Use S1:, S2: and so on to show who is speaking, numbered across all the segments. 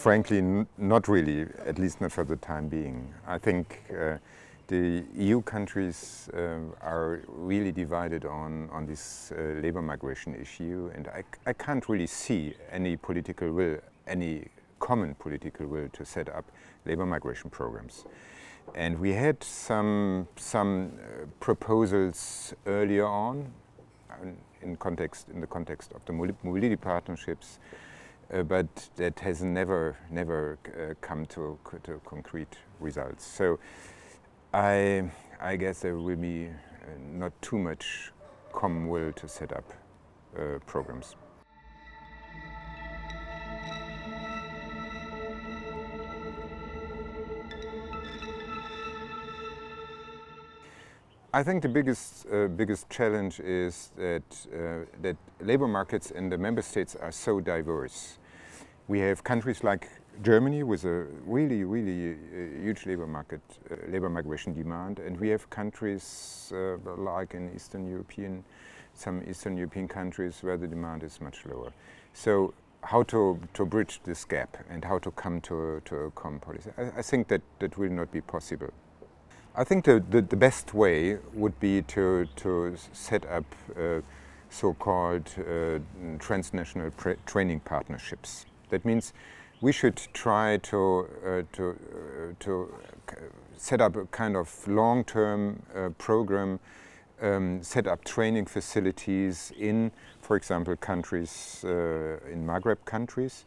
S1: frankly, not really, at least not for the time being. I think the EU countries are really divided on this labor migration issue, and I can't really see any political will, any common political will to set up labor migration programs. And we had some proposals earlier on in the context of the mobility partnerships, but that has never come to concrete results. So I guess there will be not too much common will to set up programs. I think the biggest challenge is that labor markets in the member states are so diverse. We have countries like Germany with a really huge labor migration demand, and we have countries like in some Eastern European countries where the demand is much lower. So how to bridge this gap and how to come to a common policy, I think that will not be possible. I think the best way would be to set up so-called transnational training partnerships. That means we should try to set up a kind of long-term program, set up training facilities in, for example, countries, in Maghreb countries,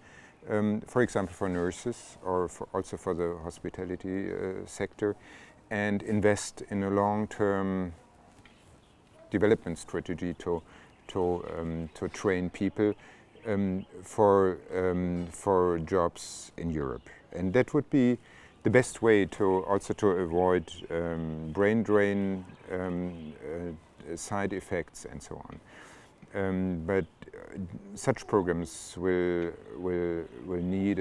S1: for example, for nurses or also for the hospitality sector, and invest in a long-term development strategy to train people for jobs in Europe. And that would be the best way to avoid brain drain, side effects, and so on. But such programs will need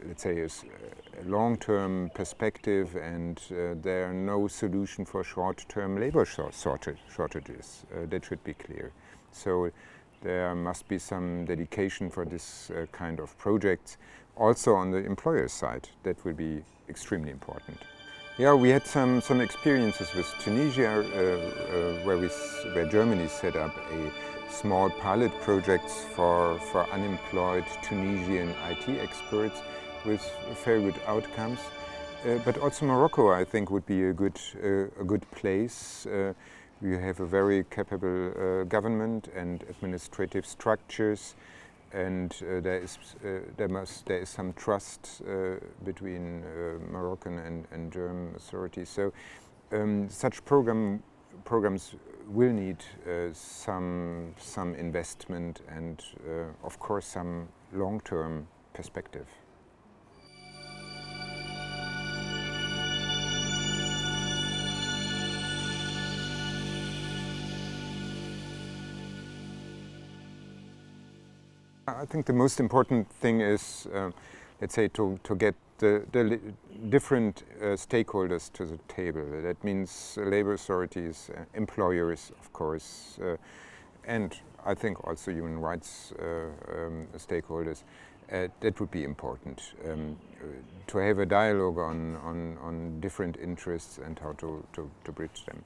S1: let's say, a long-term perspective, and there are no solution for short-term labor shortages. That should be clear. So there must be some dedication for this kind of projects. Also on the employer side, that will be extremely important. Yeah, we had some experiences with Tunisia, where Germany set up a small pilot projects for unemployed Tunisian IT experts with very good outcomes. But also Morocco, I think, would be a good place. We have a very capable government and administrative structures, and there is some trust between Moroccan and German authorities. So such programs will need some investment and, of course, some long-term perspective. I think the most important thing is, let's say, to get the different stakeholders to the table. That means labor authorities, employers, of course, and I think also human rights stakeholders. That would be important, to have a dialogue on different interests and how to bridge them.